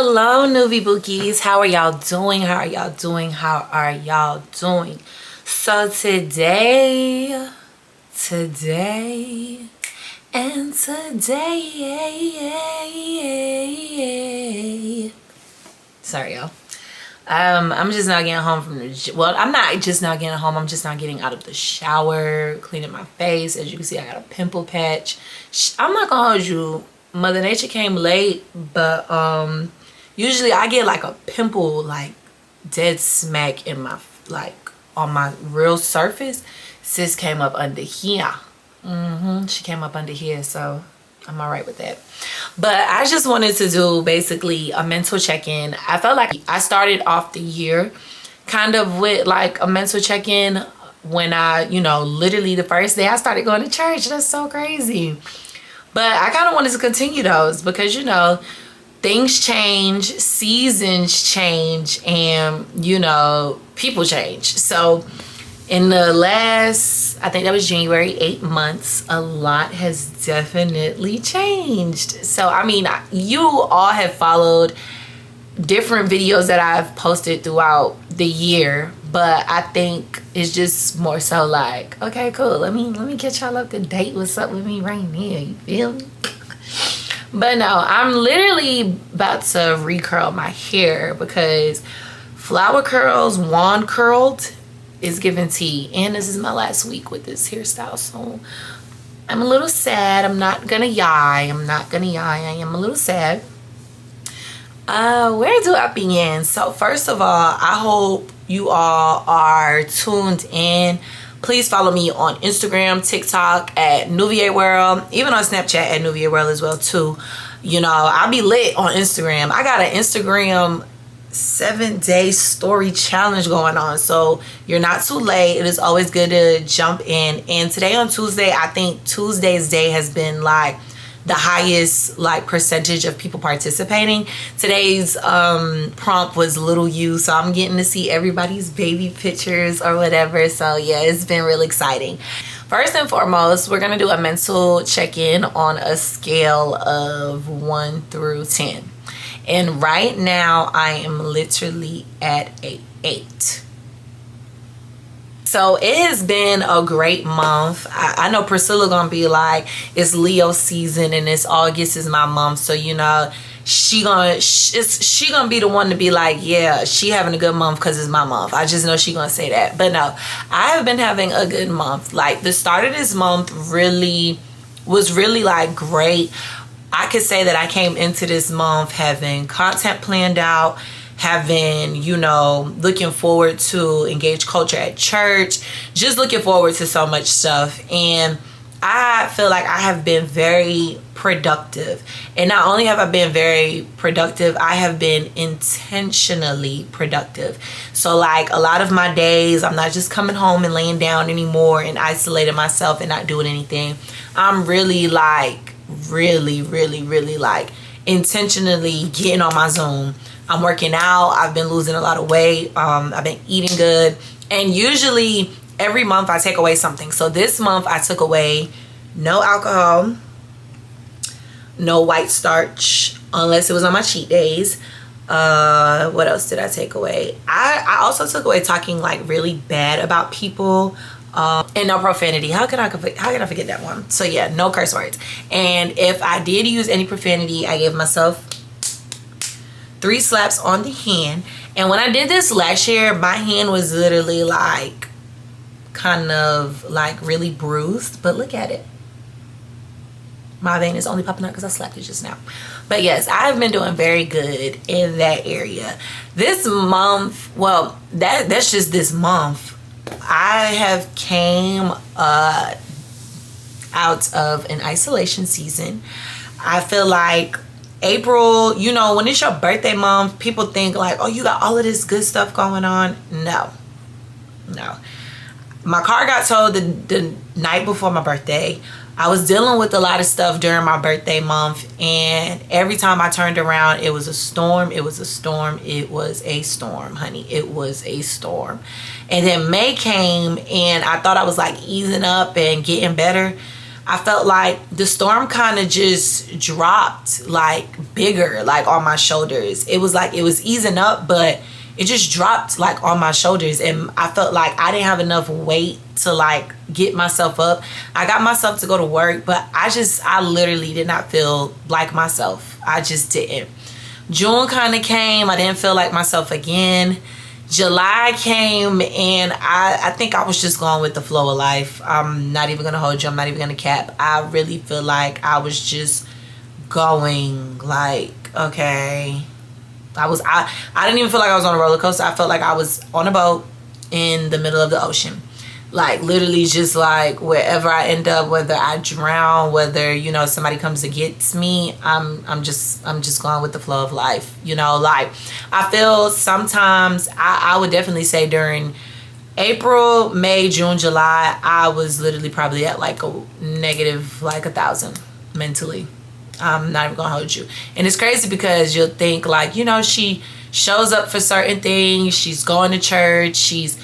Hello, Noviae Bookies. How are y'all doing? How are y'all doing? How are y'all doing? So today, sorry y'all. I'm just not getting home from the, well, I'm not just not getting home. I'm just not getting out of the shower, cleaning my face. As you can see, I got a pimple patch. I'm not gonna hold you. Mother Nature came late, but usually I get like a pimple like dead smack in my, like on my real surface. Sis came up under here. She came up under here, so I'm all right with that. But I just wanted to do basically a mental check-in. I felt like I started off the year kind of with like a mental check-in when I, you know, literally the first day I started going to church. That's so crazy. But I kind of wanted to continue those because, you know, things change, seasons change, and, you know, people change. So in the last, I think that was January, 8 months, a lot has definitely changed. So, I mean, you all have followed different videos that I've posted throughout the year, but I think it's just more so like, okay, cool, let me get y'all up to date what's up with me right now, you feel me? But no, I'm literally about to recurl my hair because flower curls, wand curled is giving tea, and this is my last week with this hairstyle, so I'm a little sad. I'm not gonna I am a little sad. Where do I begin? So first of all, I hope you all are tuned in. Please follow me on Instagram, TikTok at Noviae World, even on Snapchat at Noviae World as well too. You know, I'll be lit on Instagram. I got an Instagram 7-day story challenge going on, so you're not too late. It is always good to jump in. And today on Tuesday, I think Tuesday's day has been like the highest like percentage of people participating. Today's prompt was little you, so I'm getting to see everybody's baby pictures or whatever. So yeah, it's been really exciting. First and foremost, we're gonna do a mental check-in on a scale of 1 through 10. And right now I am literally at a 8. So it has been a great month. I know Priscilla gonna be like, it's Leo season and it's August is my month. So, you know, she gonna be the one to be like, yeah, she having a good month because it's my month. I just know she gonna say that. But no, I have been having a good month. Like the start of this month was really like great. I could say that I came into this month having content planned out, having, you know, looking forward to engage culture at church, just looking forward to so much stuff. And I feel like I have been very productive. And not only have I been very productive, I have been intentionally productive. So like a lot of my days, I'm not just coming home and laying down anymore and isolating myself and not doing anything. I'm really like, really like intentionally getting on my Zoom. I'm working out. I've been losing a lot of weight. I've been eating good. And usually every month I take away something. So this month I took away no alcohol, no white starch, unless it was on my cheat days. What else did I take away? I also took away talking like really bad about people. And no profanity. How can I forget that one? So yeah, no curse words. And if I did use any profanity, I gave myself 3 slaps on the hand. And when I did this last year, my hand was literally like kind of like really bruised, but look at it. My vein is only popping up because I slapped it just now. But yes, I've been doing very good in that area. This month, well, that's just this month. I have came out of an isolation season. I feel like April, you know, when it's your birthday month, people think like, oh, you got all of this good stuff going on. No. My car got towed the night before my birthday. I was dealing with a lot of stuff during my birthday month, and every time I turned around, it was a storm. It was a storm. It was a storm, honey. It was a storm. And then May came, and I thought I was like easing up and getting better. I felt like the storm kind of just dropped like bigger, like on my shoulders. It was like it was easing up, but it just dropped like on my shoulders, and I felt like I didn't have enough weight to like get myself up. I got myself to go to work, but I literally did not feel like myself. I just didn't. June kind of came. I didn't feel like myself again. July came, and I think I was just going with the flow of life. I'm not even gonna hold you. I'm not even gonna cap. I really feel like I was just going like, okay. I didn't even feel like I was on a roller coaster. I felt like I was on a boat in the middle of the ocean. Like literally just like wherever I end up, whether I drown, whether, you know, somebody comes and gets me, I'm just going with the flow of life. You know, like I feel sometimes I would definitely say during April, May, June, July, I was literally probably at like a negative like 1,000 mentally. I'm not even gonna hold you. And it's crazy because you'll think like, you know, she shows up for certain things, she's going to church, she's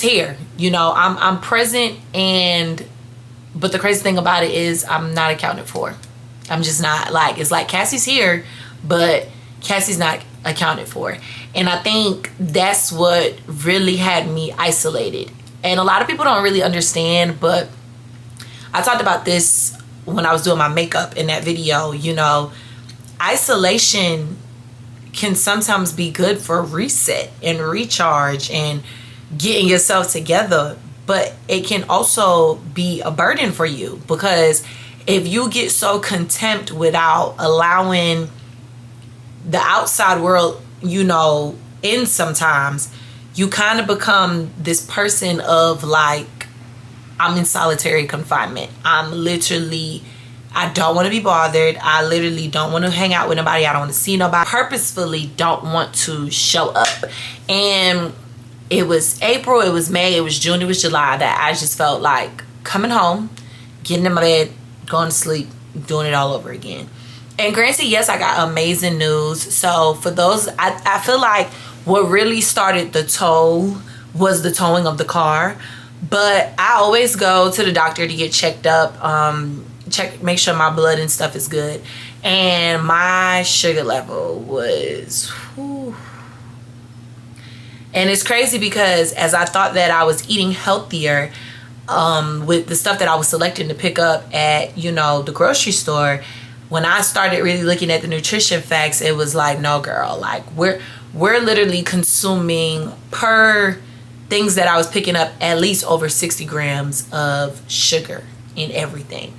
here, you know, I'm present, but the crazy thing about it is I'm not accounted for. I'm just not. Like, it's like Cassie's here, but Cassie's not accounted for. And I think that's what really had me isolated. And a lot of people don't really understand, but I talked about this when I was doing my makeup in that video. You know, isolation can sometimes be good for reset and recharge and getting yourself together, but it can also be a burden for you, because if you get so content without allowing the outside world, you know, in sometimes, you kind of become this person of like, I'm in solitary confinement. I don't want to be bothered. I literally don't want to hang out with nobody. I don't want to see nobody. Purposefully don't want to show up. And it was April, it was May, it was June, it was July that I just felt like coming home, getting in my bed, going to sleep, doing it all over again. And granted, yes, I got amazing news. So for those, I feel like what really started the tow was the towing of the car. But I always go to the doctor to get checked up, make sure my blood and stuff is good. And my sugar level was, whew. And it's crazy because as I thought that I was eating healthier, with the stuff that I was selecting to pick up at, you know, the grocery store, when I started really looking at the nutrition facts, it was like, no girl, like we're literally consuming per things that I was picking up at least over 60 grams of sugar in everything.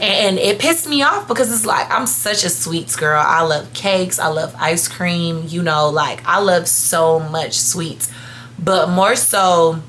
And it pissed me off because it's like, I'm such a sweets girl. I love cakes. I love ice cream. You know, like I love so much sweets. But more so,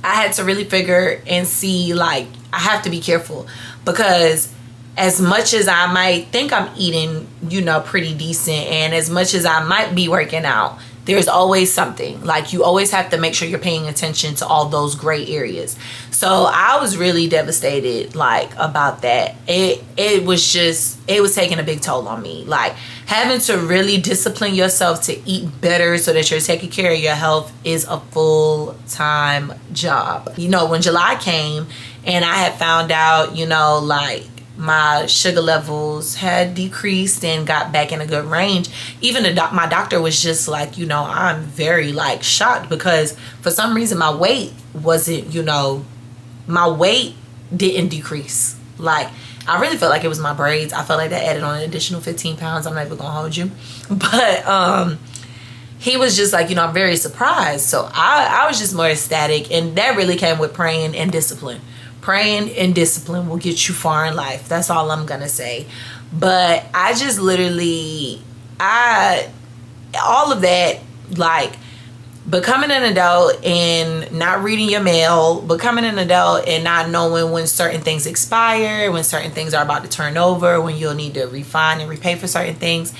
I had to really figure and see, like, I have to be careful, because as much as I might think I'm eating, you know, pretty decent, and as much as I might be working out, there's always something. Like, you always have to make sure you're paying attention to all those gray areas. So I was really devastated, like, about that. It was taking a big toll on me. Like, having to really discipline yourself to eat better so that you're taking care of your health is a full-time job. You know, when July came and I had found out, you know, like, my sugar levels had decreased and got back in a good range, even my doctor was just like, you know, I'm very like shocked, because for some reason my weight wasn't, you know, my weight didn't decrease. Like, I really felt like it was my braids. I felt like that added on an additional 15 pounds. I'm not even gonna hold you, but he was just like, you know, I'm very surprised. So I was just more ecstatic, and that really came with praying and discipline. Praying and discipline will get you far in life. That's all I'm gonna say. But I just literally, all of that, like becoming an adult and not reading your mail, becoming an adult and not knowing when certain things expire, when certain things are about to turn over, when you'll need to refine and repay for certain things,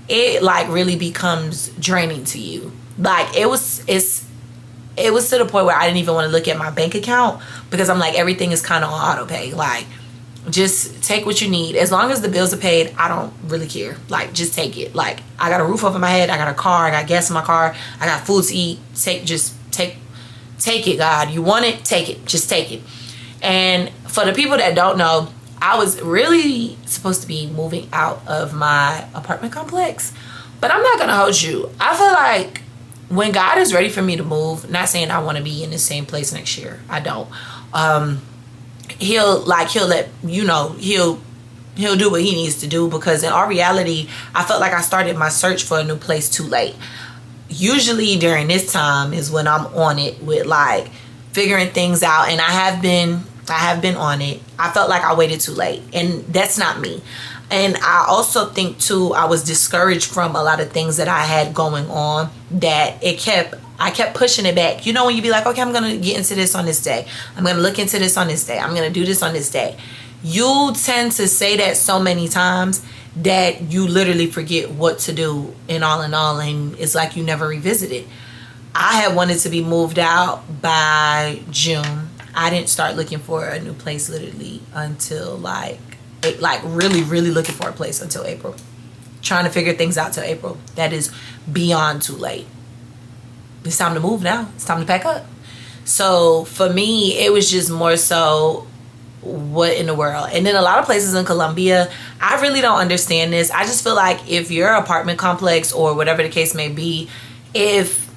it like really becomes draining to you. Like, it was to the point where I didn't even want to look at my bank account, because I'm like, everything is kind of on auto pay. Like, just take what you need. As long as the bills are paid, I don't really care. Like, just take it. Like, I got a roof over my head. I got a car. I got gas in my car. I got food to eat. Take it, God. You want it? Take it. Just take it. And For the people that don't know, I was really supposed to be moving out of my apartment complex. But I'm not going to hold you. I feel like when God is ready for me to move, not saying I want to be in the same place next year. I don't. He'll let you know, he'll do what he needs to do, because in all reality, I felt like I started my search for a new place too late. Usually during this time is when I'm on it with like figuring things out, and I have been on it. I felt like I waited too late, and that's not me. And I also think too, I was discouraged from a lot of things that I had going on, that I kept pushing it back. You know, when you be like, okay, I'm going to get into this on this day. I'm going to look into this on this day. I'm going to do this on this day. You tend to say that so many times that you literally forget what to do in all, and it's like you never revisit it. I had wanted to be moved out by June. I didn't start looking for a new place literally until really looking for a place until April. Trying to figure things out till April. That is beyond too late. It's time to move now. It's time to pack up. So for me, it was just more so, what in the world? And then a lot of places in Colombia, I really don't understand this. I just feel like if your apartment complex or whatever the case may be, if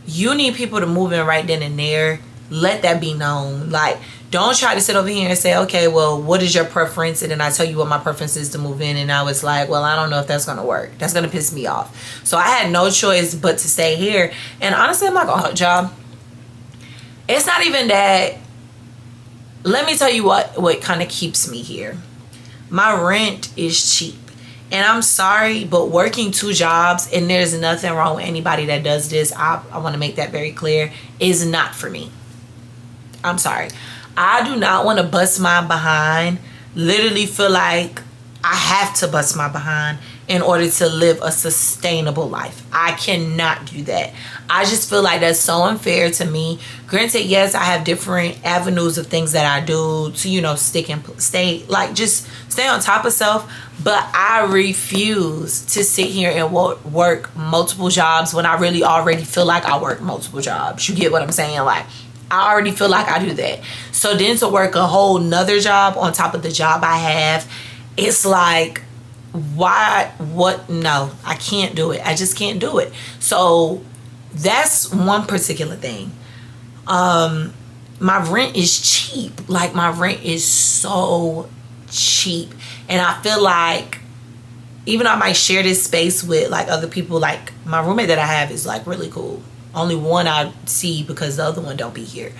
you need people to move in right then and there, let that be known. Like, don't try to sit over here and say, okay, well, what is your preference? And then I tell you what my preference is to move in. And I was like, well, I don't know if that's going to work. That's going to piss me off. So I had no choice but to stay here. And honestly, I'm not going to hold y'all. It's not even that. Let me tell you what kind of keeps me here. My rent is cheap. And I'm sorry, but working 2 jobs, and there's nothing wrong with anybody that does this, I want to make that very clear, is not for me. I'm sorry. I do not want to bust my behind, literally feel like I have to bust my behind in order to live a sustainable life. I cannot do that. I just feel like that's so unfair to me. Granted, yes, I have different avenues of things that I do to, you know, stay on top of self. But I refuse to sit here and work multiple jobs when I really already feel like I work multiple jobs. You get what I'm saying? Like, I already feel like I do that. So then to work a whole nother job on top of the job I have, it's like, why? What? No, I can't do it. I just can't do it. So that's one particular thing. My rent is cheap. Like, my rent is so cheap. And I feel like, even though I might share this space with like other people, like my roommate that I have is like really cool. Only one I see because the other one don't be here.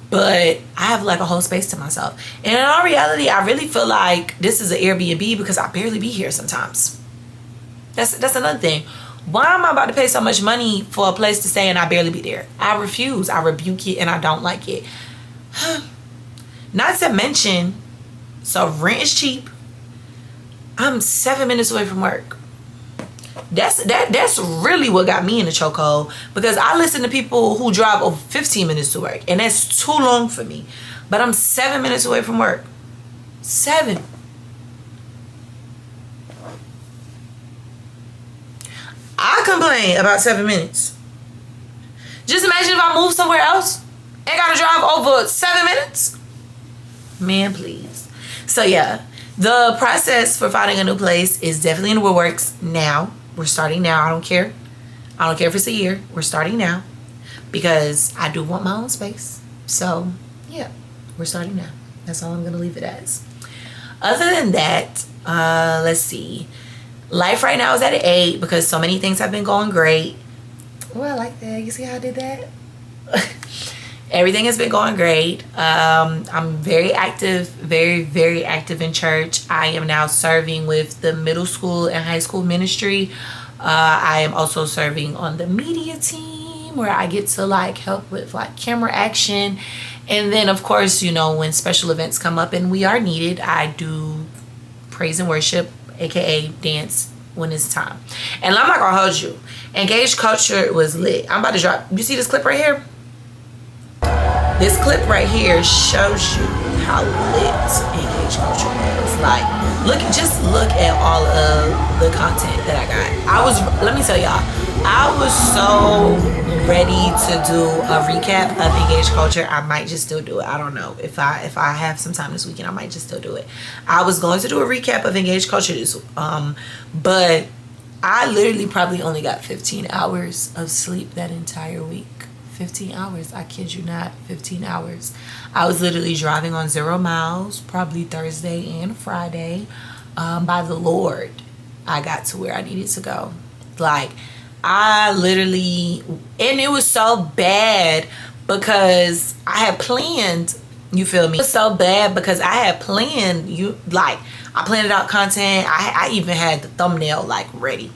But I have like a whole space to myself. And in all reality, I really feel like this is an Airbnb because I barely be here sometimes. That's another thing. Why am I about to pay so much money for a place to stay and I barely be there? I refuse. I rebuke it and I don't like it. Not to mention, so rent is cheap. I'm 7 minutes away from work. That's really what got me in the chokehold, because I listen to people who drive over 15 minutes to work, and that's too long for me. But I'm 7 minutes away from work. 7. I complain about 7 minutes. Just imagine if I move somewhere else and gotta drive over 7 minutes. Man, please. So yeah, the process for finding a new place is definitely in the works now. We're starting now. I don't care if it's a year. We're starting now because I do want my own space. So yeah, we're starting now. That's all I'm going to leave it as. Other than that, let's see. Life right now is at an 8 because so many things have been going great. Oh, I like that. You see how I did that? Everything has been going great. I'm very active, very, very active in church. I am now serving with the middle school and high school ministry. I am also serving on the media team where I get to like help with like camera action. And then of course, you know, when special events come up and we are needed, I do praise and worship, aka dance when it's time. And I'm not gonna hold you. Engaged Culture was lit. I'm about to drop. You see this clip right here? This clip right here shows you how lit Engaged Culture was. Like, just look at all of the content that I got. Let me tell y'all, I was so ready to do a recap of Engaged Culture. I might just still do it. I don't know. If I have some time this weekend, I might just still do it. I was going to do a recap of Engaged Culture but I literally probably only got 15 hours of sleep that entire week. 15 hours. I kid you not. 15 hours. I was literally driving on 0 miles, probably Thursday and Friday. By the Lord, I got to where I needed to go. Like, I literally, and it was so bad because I had planned, you feel me? It was so bad because I had planned, I planned out content. I even had the thumbnail like ready.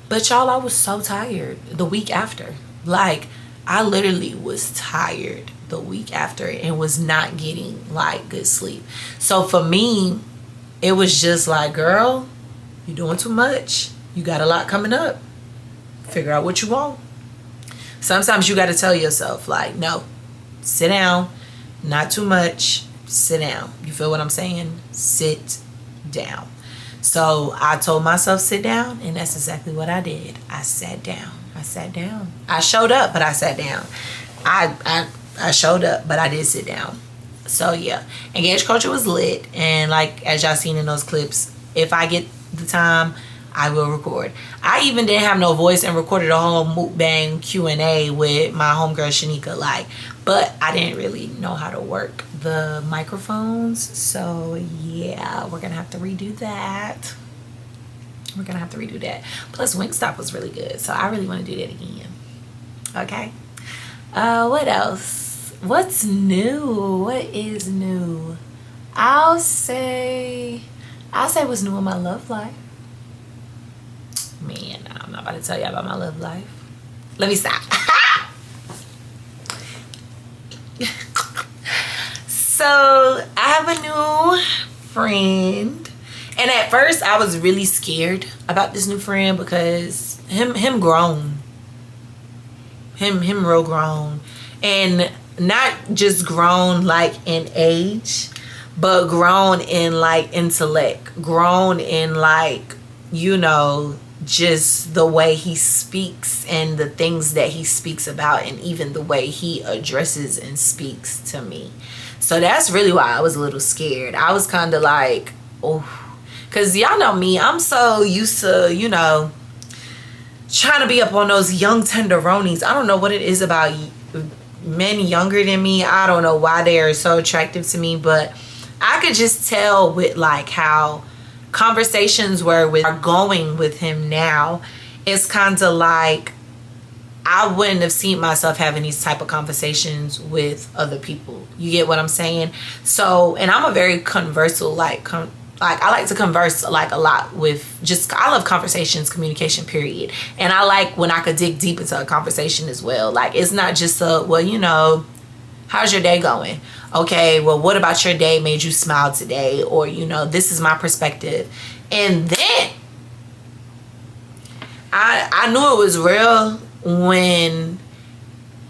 But y'all, I was so tired the week after. Like, I literally was tired the week after and was not getting like good sleep. So for me, it was just like, girl, you're doing too much. You got a lot coming up. Figure out what you want. Sometimes you got to tell yourself, like, no, sit down. Not too much. Sit down. You feel what I'm saying? Sit down. So I told myself sit down, and that's exactly what I did. I sat down. I sat down. I showed up, but I sat down. I showed up, but I did sit down. So yeah, Engaged Culture was lit, and like as y'all seen in those clips, if I get the time, I will record. I even didn't have no voice and recorded a whole mukbang Q&A with my homegirl Shanika, but I didn't really know how to work the microphones. So yeah, we're gonna have to redo that. Plus Wingstop was really good, so I really want to do that again. Okay. What else? What's new? What is new? I'll say what's new in my love life. Man, I'm not about to tell you about my love life. Let me stop. So I have a new friend, and at first I was really scared about this new friend because him grown, him real grown, and not just grown like in age, but grown in like intellect, grown in like, you know, just the way he speaks and the things that he speaks about, and even the way he addresses and speaks to me. So that's really why I was a little scared. I was kind of like, oh, because y'all know me, I'm so used to, you know, trying to be up on those young tenderonis. I don't know what it is about men younger than me. I don't know why they are so attractive to me, but I could just tell with like how conversations are going with him now. It's kind of like I wouldn't have seen myself having these type of conversations with other people. You get what I'm saying? So, and I'm a very conversal, I like to converse like a lot with I love conversations, communication, period. And I like when I could dig deep into a conversation as well. Like, it's not just well, you know, how's your day going? Okay, well, what about your day made you smile today? Or, you know, this is my perspective. And then I knew it was real when,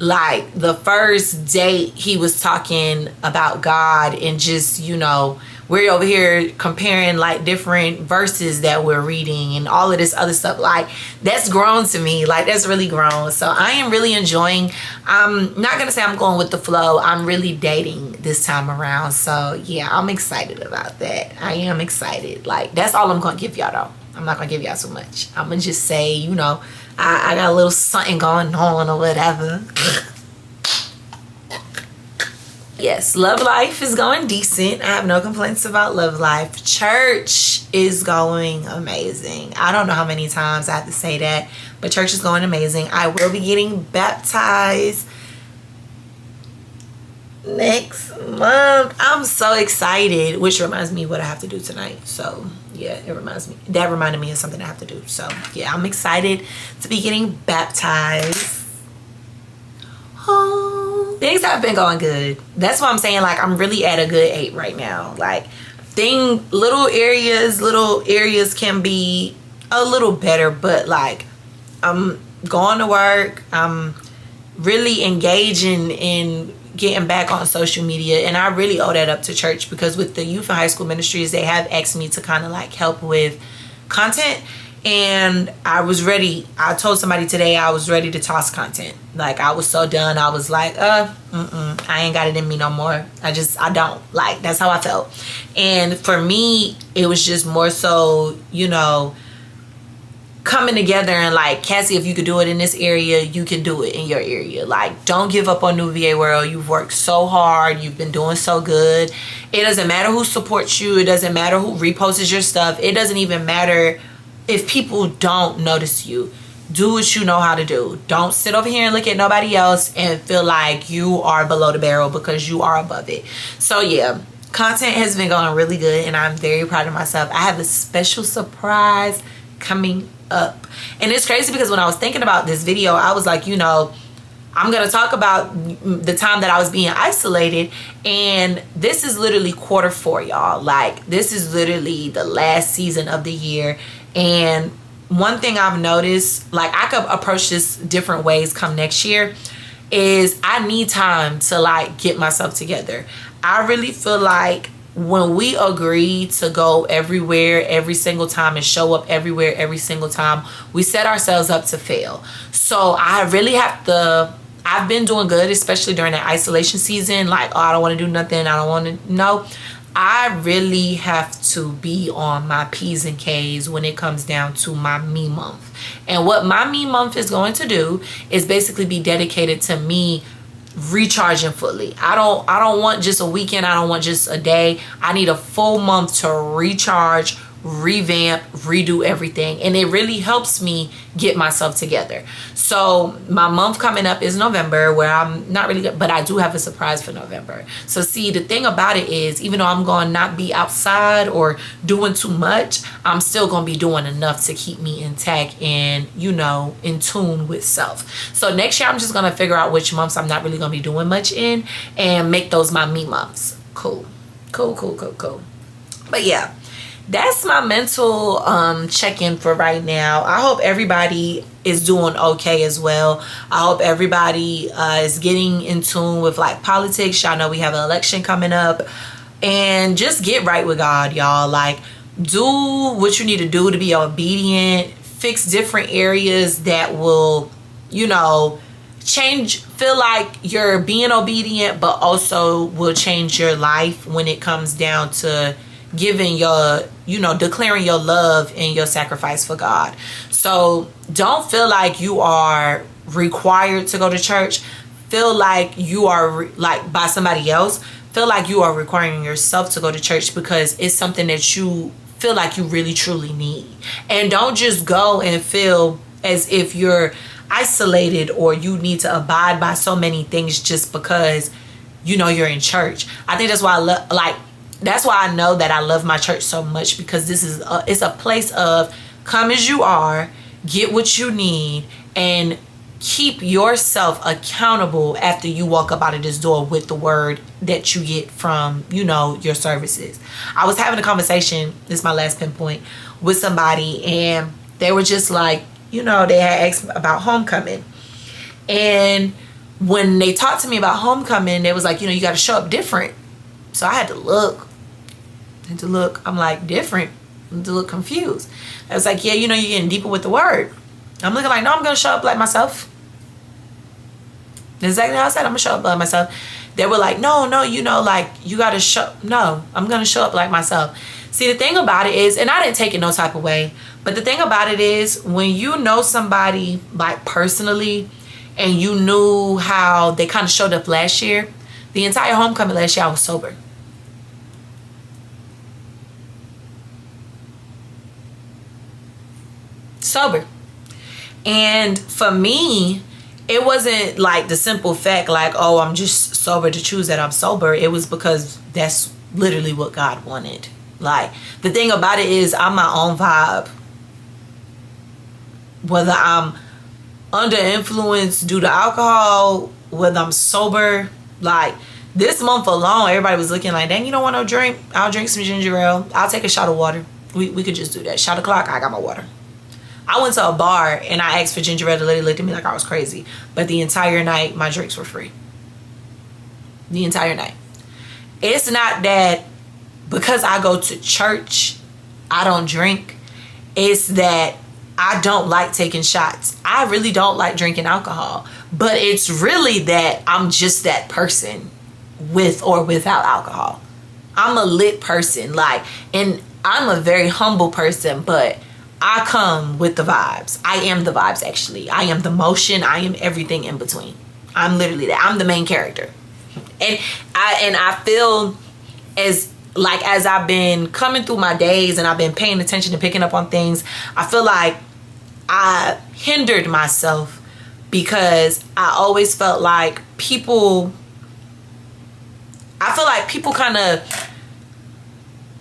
like, the first date he was talking about God, and just, you know, we're over here comparing like different verses that we're reading and all of this other stuff. Like, that's grown to me. Like, that's really grown. So I am really enjoying. I'm not gonna say I'm going with the flow. I'm really dating this time around. So yeah, I'm excited about that. I am excited. Like, that's all I'm gonna give y'all though. I'm not gonna give y'all so much. I'm gonna just say, you know, I got a little something going on or whatever. Yes, love life is going decent. I have no complaints about love life. Church is going amazing. I don't know how many times I have to say that, but church is going amazing. I will be getting baptized next month. I'm so excited, which reminds me what I have to do tonight. So yeah, that reminded me of something I have to do. So yeah, I'm excited to be getting baptized. Oh, things have been going good. That's what I'm saying. Like, I'm really at a good 8 right now. Like, little areas can be a little better, but like, I'm going to work. I'm really engaging in getting back on social media, and I really owe that up to church, because with the youth and high school ministries, they have asked me to kind of like help with content, And I was ready. I told somebody today I was ready to toss content. Like, I was so done. I was like, I ain't got it in me no more. I don't. Like, that's how I felt. And for me, it was just more so, coming together and like, Cassie, if you could do it in this area, you can do it in your area. Like, don't give up on Noviae World. You've worked so hard. You've been doing so good. It doesn't matter who supports you. It doesn't matter who reposts your stuff. It doesn't even matter if people don't notice you. Do what you know how to do. Don't sit over here and look at nobody else and feel like you are below the barrel because you are above it. So yeah, content has been going really good and I'm very proud of myself. I have a special surprise coming up. And it's crazy because when I was thinking about this video, I was like, I'm going to talk about the time that I was being isolated, and this is literally Q4, y'all. Like, this is literally the last season of the year. And one thing I've noticed, like, I could approach this different ways come next year, is I need time to like get myself together. I really feel like when we agree to go everywhere every single time and show up everywhere every single time, we set ourselves up to fail. So I really have to, I've been doing good, especially during that isolation season. Like, oh, I don't want to do nothing. I don't want to, no. I really have to be on my P's and K's when it comes down to my me month. And what my me month is going to do is basically be dedicated to me recharging fully. I don't want just a weekend. I don't want just a day. I need a full month to recharge, revamp, redo everything. And it really helps me get myself together. So my month coming up is November, where I'm not really good, but I do have a surprise for November. So see, the thing about it is, even though I'm going to not be outside or doing too much, I'm still going to be doing enough to keep me intact and, in tune with self. So next year, I'm just going to figure out which months I'm not really going to be doing much in and make those my me months. Cool. But yeah, that's my mental check-in for right now. I hope everybody is doing okay as well. I hope everybody is getting in tune with like politics. Y'all know we have an election coming up, and just get right with God, y'all. Like, do what you need to do to be obedient. Fix different areas that will, feel like you're being obedient, but also will change your life when it comes down to giving your, declaring your love and your sacrifice for God. So don't feel like you are required to go to church. Feel like you are like by somebody else. Feel like you are requiring yourself to go to church because it's something that you feel like you really truly need. And don't just go and feel as if you're isolated or you need to abide by so many things just because you're in church. I think that's why that's why I know that I love my church so much, because it's a place of come as you are, get what you need, and keep yourself accountable after you walk up out of this door with the word that you get from, your services. I was having a conversation, this is my last pinpoint, with somebody, and they were just like, they had asked about homecoming. And when they talked to me about homecoming, they was like, you got to show up different. So I had to look. I'm like, different? To look confused. I was like, yeah, you're getting deeper with the word. I'm looking like, no, I'm going to show up like myself. That's exactly how I said, I'm going to show up like myself. They were like, no, like, you got to show. No, I'm going to show up like myself. See, the thing about it is, and I didn't take it no type of way, but the thing about it is, when you know somebody like personally, and you knew how they kind of showed up last year, the entire homecoming last year, I was sober. Sober. And for me, it wasn't like the simple fact like, oh, I'm just sober to choose that I'm sober. It was because that's literally what God wanted. Like, the thing about it is, I'm my own vibe. Whether I'm under influence due to alcohol, whether I'm sober, like this month alone, everybody was looking like, dang, you don't want no drink? I'll drink some ginger ale. I'll take a shot of water. We could just do that. Shot o'clock, I got my water. I went to a bar and I asked for ginger ale. The lady looked at me like I was crazy. But the entire night, my drinks were free. The entire night. It's not that because I go to church, I don't drink. It's that I don't like taking shots. I really don't like drinking alcohol. But it's really that I'm just that person with or without alcohol. I'm a lit person. Like, and I'm a very humble person, but I come with the vibes. I am the vibes, actually. I am the motion. I am everything in between. I'm literally that. I'm the main character. And I feel as I've been coming through my days and I've been paying attention and picking up on things, I feel like I hindered myself because I always felt like people kind of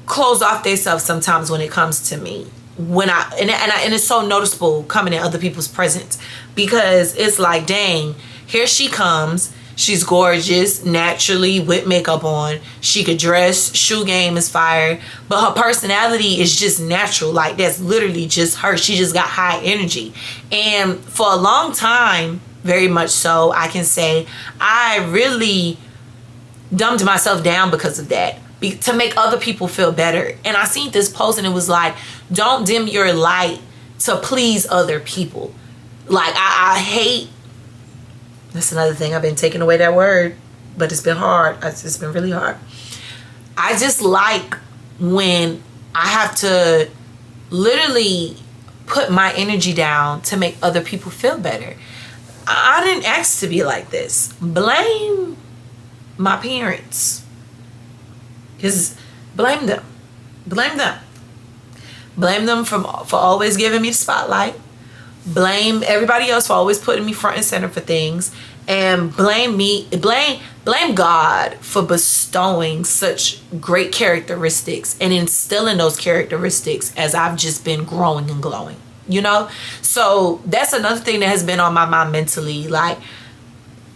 close off themselves sometimes when it comes to me. And it's so noticeable coming in other people's presence, because it's like, dang, here she comes. She's gorgeous, naturally, with makeup on. She could dress, shoe game is fire, but her personality is just natural. Like, that's literally just her. She just got high energy. And for a long time, very much so, I can say, I really dumbed myself down because of that, to make other people feel better. And I seen this post and it was like, don't dim your light to please other people. Like, I hate, that's another thing, I've been taking away that word, but it's been hard. It's been really hard. I just like when I have to literally put my energy down to make other people feel better. I didn't ask to be like this. Blame my parents. Because blame them. Blame them. Blame them for always giving me the spotlight. Blame everybody else for always putting me front and center for things. And blame God for bestowing such great characteristics and instilling those characteristics as I've just been growing and glowing. You know? So that's another thing that has been on my mind mentally. Like,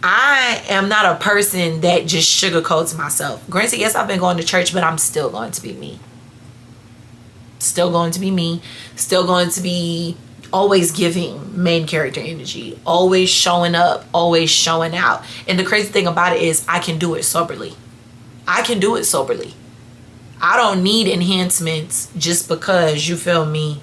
I am not a person that just sugarcoats myself. Granted, yes, I've been going to church, but I'm still going to be me. Still going to be me. Still going to be always giving main character energy. Always showing up. Always showing out. And the crazy thing about it is I can do it soberly. I can do it soberly. I don't need enhancements just because, you feel me,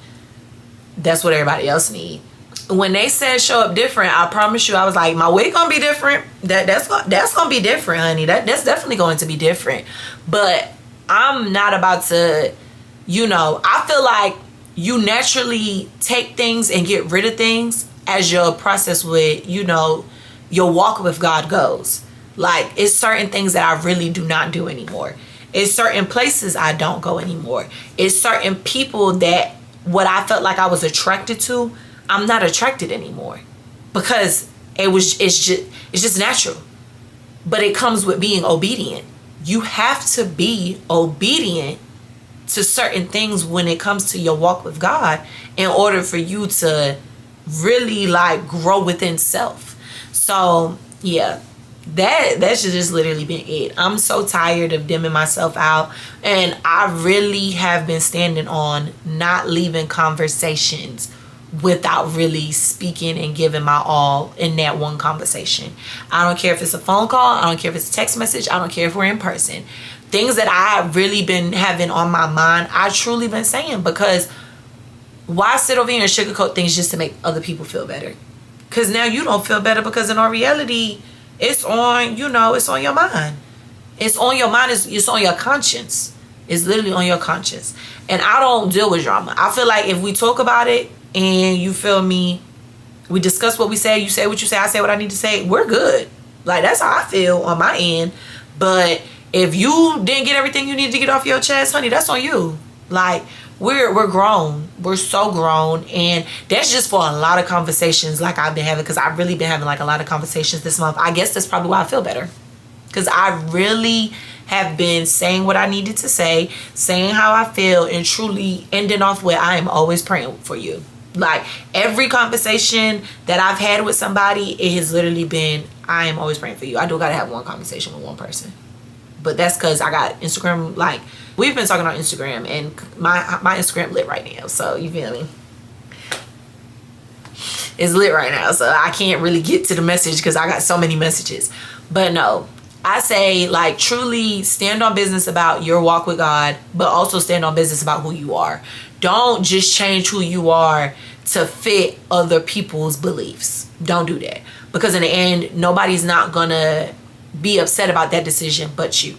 that's what everybody else need. When they said show up different, I promise you, I was like, my wig gonna be different. That's gonna be different, honey. That's definitely going to be different. But I'm not about to, I feel like you naturally take things and get rid of things as your process with, your walk with God goes. Like, it's certain things that I really do not do anymore. It's certain places I don't go anymore. It's certain people that what I felt like I was attracted to, I'm not attracted anymore, because it's just natural. But it comes with being obedient. You have to be obedient to certain things when it comes to your walk with God in order for you to really grow within self. So yeah, that should just literally been it. I'm so tired of dimming myself out, and I really have been standing on not leaving conversations without really speaking and giving my all in that one conversation. I don't care if it's a phone call. I don't care if it's a text message. I don't care if we're in person. Things that I have really been having on my mind, I truly been saying, because why sit over here and sugarcoat things just to make other people feel better? Because now you don't feel better, because in our reality, it's on, it's on your mind. It's on your mind. It's on your conscience. It's literally on your conscience. And I don't deal with drama. I feel like if we talk about it, and you feel me, we discuss what we say, you say what you say, I say what I need to say, we're good. Like, that's how I feel on my end. But if you didn't get everything you needed to get off your chest, honey, that's on you. Like, we're grown. We're so grown. And that's just for a lot of conversations like I've been having, because I've really been having a lot of conversations this month. I guess that's probably why I feel better, because I really have been saying what I needed to say, saying how I feel, and truly ending off with, I am always praying for you. Like, every conversation that I've had with somebody, it has literally been, I am always praying for you. I do gotta have one conversation with one person, but that's because I got Instagram. Like, we've been talking on Instagram, and my Instagram lit right now, so you feel me, it's lit right now, so I can't really get to the message because I got so many messages. But no, I say, like, truly stand on business about your walk with God, but also stand on business about who you are. Don't just change who you are to fit other people's beliefs. Don't do that. Because in the end, nobody's not gonna be upset about that decision but you.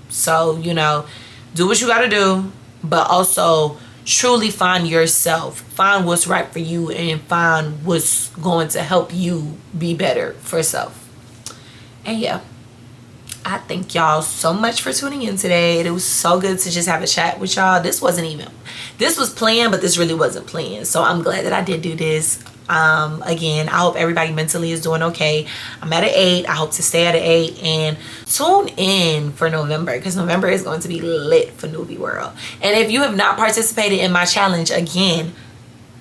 So, you know, do what you gotta do, but also truly find yourself. Find what's right for you and find what's going to help you be better for self. And yeah, I thank y'all so much for tuning in today. It was so good to just have a chat with y'all. This was planned, but this really wasn't planned. So I'm glad that I did do this. Again, I hope everybody mentally is doing okay. I'm at an 8. I hope to stay at an 8, and tune in for November, because November is going to be lit for Noviae World. And if you have not participated in my challenge, again,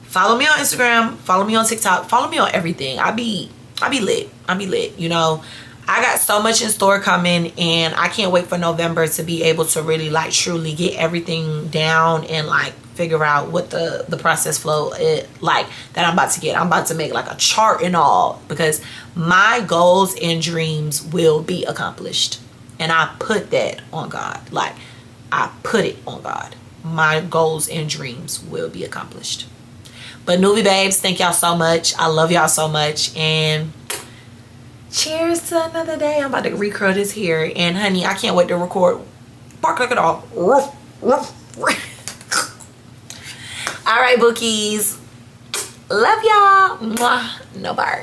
follow me on Instagram, follow me on TikTok, follow me on everything. I be lit. You know, I got so much in store coming, and I can't wait for November to be able to really, like, truly get everything down and, like, figure out what the process flow is like that I'm about to get. I'm about to make like a chart and all, because my goals and dreams will be accomplished, and I put that on God. Like, I put it on God. My goals and dreams will be accomplished. But Noviae babes, thank y'all so much. I love y'all so much, and cheers to another day. I'm about to recurl this hair, and honey, I can't wait to record. Bark like it all. All right, bookies. Love y'all. Mwah. No bar.